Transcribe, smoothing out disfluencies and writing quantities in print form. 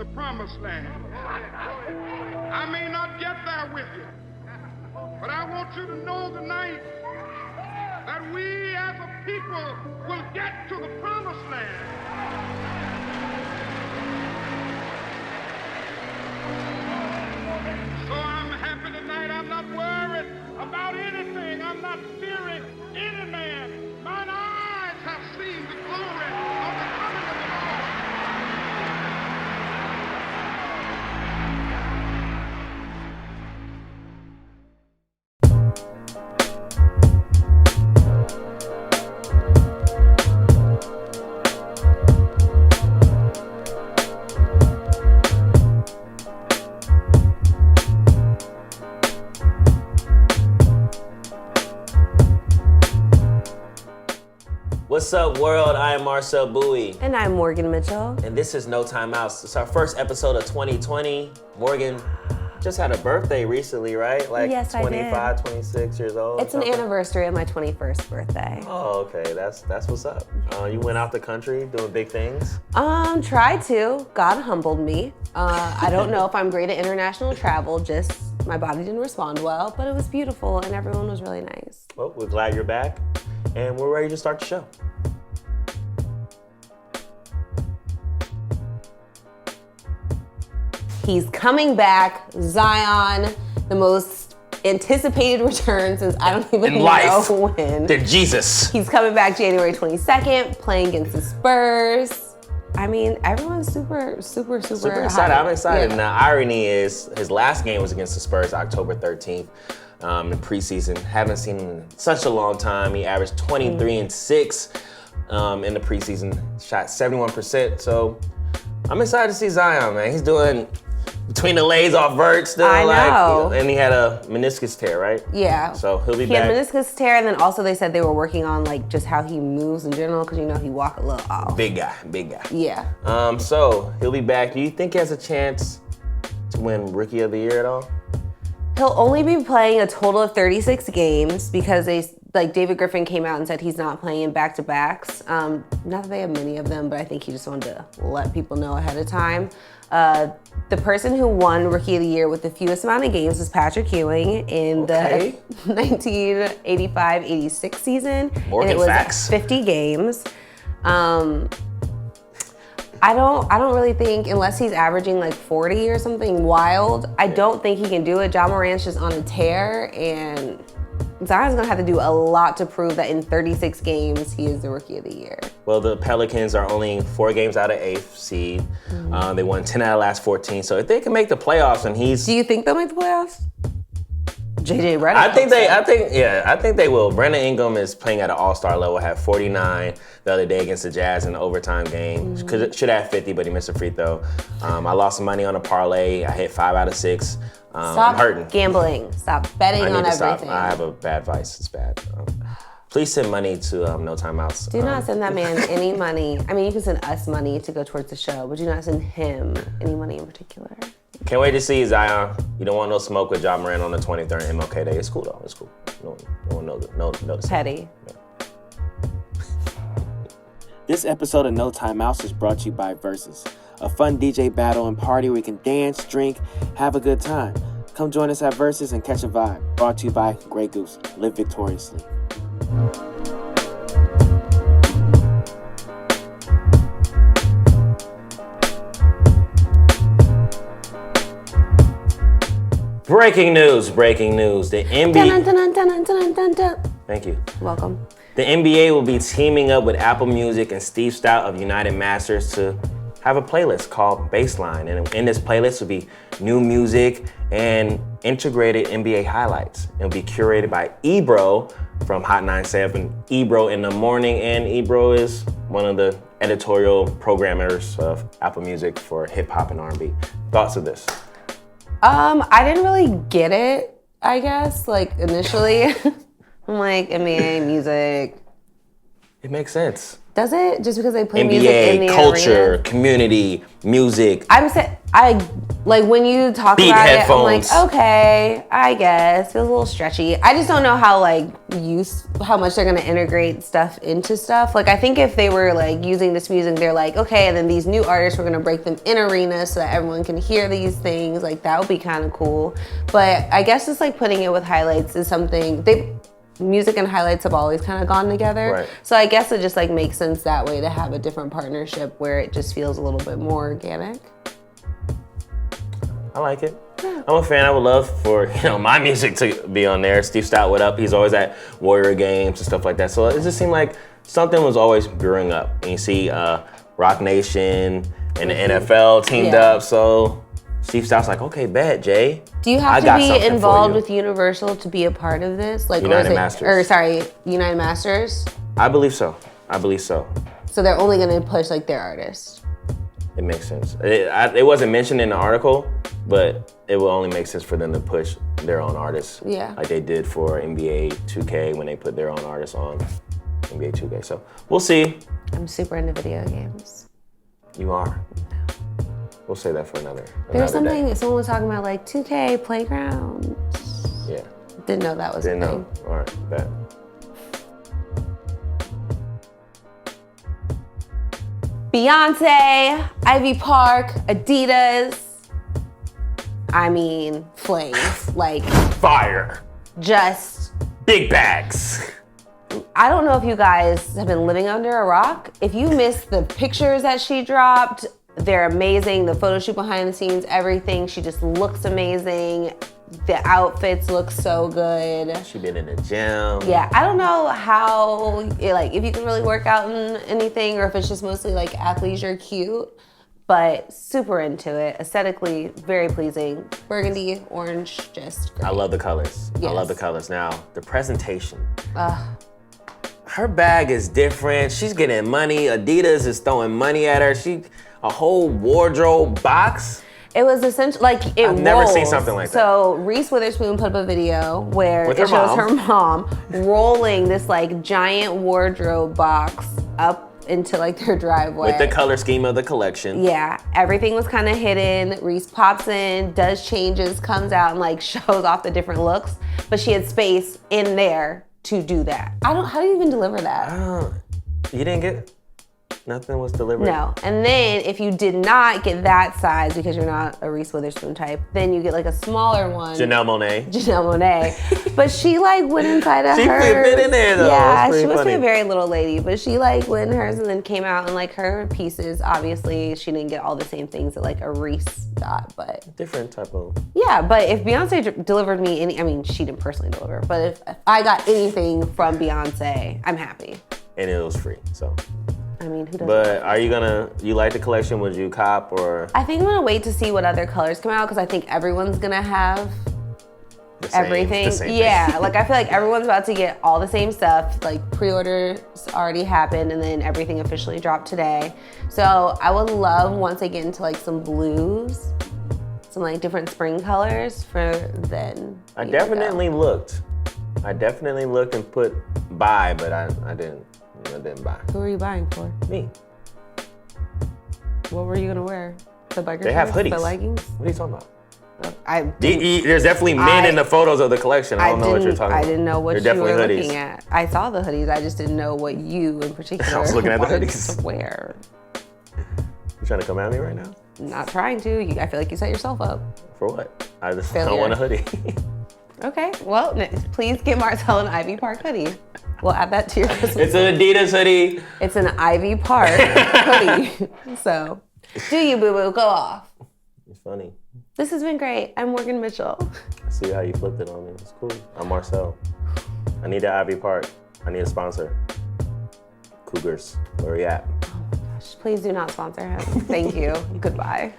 the promised land. I may not get there with you, but I want you to know tonight that we as a people will get to the promised land. So I'm happy tonight. I'm not worried about anything. I'm not fearing any man. Mine eyes have seen the glory of the coming of the Lord. What's up, world? I am Marcel Bowie. And I'm Morgann Mitchell. And this is No Timeouts. It's our first episode of 2020. Morgann just had a birthday recently, right? Like yes, 25, I did. 26 years old. It's an anniversary of my 21st birthday. Oh, okay. That's what's up. You went out the country doing big things? Tried to. God humbled me. I don't know if I'm great at international travel, just my body didn't respond well, but it was beautiful and everyone was really nice. Well, we're glad you're back and we're ready to start the show. He's coming back, Zion, the most anticipated return since I don't even know when. They're Jesus. He's coming back January 22nd, playing against the Spurs. I mean, everyone's super excited. hyped. I'm excited. Yeah. And the irony is his last game was against the Spurs October 13th in preseason. Haven't seen him in such a long time. He averaged 23 and 6 in the preseason, shot 71%. So I'm excited to see Zion, man. He's doing between the lays off vert still. I know. And he had a meniscus tear, right? Yeah. So he'll be He back. had meniscus tear, and then also they said they were working on like just how he moves in general, because you know he walk a little off. Big guy. Yeah. So he'll be back. Do you think he has a chance to win Rookie of the Year at all? He'll only be playing a total of 36 games because David Griffin came out and said he's not playing in back-to-backs. Not that they have many of them, but I think he just wanted to let people know ahead of time. The person who won Rookie of the Year with the fewest amount of games was Patrick Ewing in the 1985-86 season. Morgan and it was facts. 50 games. I don't really think, unless he's averaging like 40 or something wild, I don't think he can do it. Ja Morant's just on a tear, and Zion's gonna have to do a lot to prove that in 36 games he is the Rookie of the Year. Well, the Pelicans are only 4 games out of 8th seed. Mm-hmm. They won 10 out of the last 14. So if they can make the playoffs, and he's, Do you think they'll make the playoffs? JJ Redick. I think they will. Brandon Ingram is playing at an all-star level. Had 49 the other day against the Jazz in the overtime game. Should have 50, but he missed a free throw. I lost some money on a parlay. I hit 5 out of 6. I'm Stop hurting. gambling. Stop betting I need on to everything. stop. I have a bad vice. It's bad. Please send money to No Timeouts. Do not send that man any money. I mean, you can send us money to go towards the show, but do not send him any money in particular. Can't wait to see you, Zion. You don't want no smoke with Ja Morant on the 23rd MLK Day. It's cool though. It's cool. No one knows. Petty. Yeah. This episode of No Timeouts is brought to you by Versus, a fun DJ battle and party where you can dance, drink, have a good time. Come join us at Versus and catch a vibe. Brought to you by Grey Goose. Live victoriously. Breaking news. The NBA. Dun. Thank you. Welcome. The NBA will be teaming up with Apple Music and Steve Stout of United Masters to have a playlist called Baseline. And in this playlist will be new music and integrated NBA highlights. It'll be curated by Ebro from Hot 97, Ebro in the Morning. And Ebro is one of the editorial programmers of Apple Music for hip hop and R&B. Thoughts of this? I didn't really get it, I guess, like initially. I'm like, NBA, music. It makes sense. Does it? Just because they play NBA, music in the culture, arena? community, music. I'm saying, Like when you talk Beat about headphones. it, I'm like, okay, I guess. Feels a little stretchy. I just don't know how how much they're gonna integrate stuff into stuff. Like I think if they were like using this music, they're like, okay, and then these new artists, we're gonna break them in arenas so that everyone can hear these things. Like that would be kind of cool. But I guess just like putting it with highlights is something music and highlights have always kind of gone together. Right. So I guess it just like makes sense that way to have a different partnership where it just feels a little bit more organic. I like it. I'm a fan. I would love for my music to be on there. Steve Stout, what up? He's always at Warrior games and stuff like that. So it just seemed like something was always brewing up. And you see Rock Nation and the NFL teamed up. So Steve Stout's like, okay, bet, Jay. Do you have to be involved with Universal to be a part of this? Like United Masters. United Masters? I believe so. So they're only gonna push like their artists. It makes sense. It wasn't mentioned in the article, but it will only make sense for them to push their own artists. Yeah. Like they did for NBA 2K when they put their own artists on NBA 2K. So we'll see. I'm super into video games. You are. We'll say that for another There's day. someone was talking about like 2K Playground. Yeah. Didn't know that was a thing. Didn't know. All right, bet. Beyonce, Ivy Park, Adidas. I mean, flames. Like, Fire. just. Big bags. I don't know if you guys have been living under a rock. If you missed the pictures that she dropped, they're amazing. The photo shoot behind the scenes, everything. She just looks amazing. The outfits look so good. She been in the gym. Yeah, I don't know how, if you can really work out in anything or if it's just mostly like athleisure cute, but super into it. Aesthetically, very pleasing. Burgundy, orange, just great. I love the colors. Yes. I love the colors. Now, the presentation. Her bag is different. She's getting money. Adidas is throwing money at her. A whole wardrobe box. It was essentially I've never seen something like that. So Reese Witherspoon put up a video where it shows her mom rolling this like giant wardrobe box up into like their driveway. With the color scheme of the collection. Yeah, everything was kind of hidden. Reese pops in, does changes, comes out and like shows off the different looks. But she had space in there to do that. How do you even deliver that? You didn't get nothing was delivered? No. And then if you did not get that size because you're not a Reese Witherspoon type, then you get like a smaller one. Janelle Monáe. But she like went inside of hers. She fit in there though. Yeah, she must be a very little lady. But she like went in hers and then came out and like her pieces, obviously she didn't get all the same things that like a Reese got, but. Different type of. Yeah, but if Beyonce delivered me she didn't personally deliver, but if I got anything from Beyonce, I'm happy. And it was free, so. I mean, who doesn't? But you like the collection? Would you cop or? I think I'm gonna wait to see what other colors come out because I think everyone's gonna have everything. Yeah, like I feel like everyone's about to get all the same stuff. Like pre-orders already happened and then everything officially dropped today. So I would love once I get into like some blues, some like different spring colors for then. I definitely looked and put buy, but I didn't buy. Who are you buying for? Me. What were you gonna wear? The biker They have shorts, hoodies. the leggings? What are you talking about? There's definitely men in the photos of the collection. I don't know what you're talking about. I didn't know what They're you were definitely looking at. I saw the hoodies. I just didn't know what you in particular I was looking at the wanted hoodies. to wear. You trying to come at me right now? Not trying to. I feel like you set yourself up. For what? I just Failure. don't want a hoodie. Okay. Well, please get Marcel an Ivy Park hoodie. We'll add that to your Christmas. It's an Adidas hoodie. It's an Ivy Park hoodie. So, do you, boo-boo? Go off. It's funny. This has been great. I'm Morgan Mitchell. I see how you flipped it on me. It's cool. I'm Marcel. I need the Ivy Park. I need a sponsor. Cougars, where are you at? Oh my gosh. Please do not sponsor him. Thank you. Goodbye.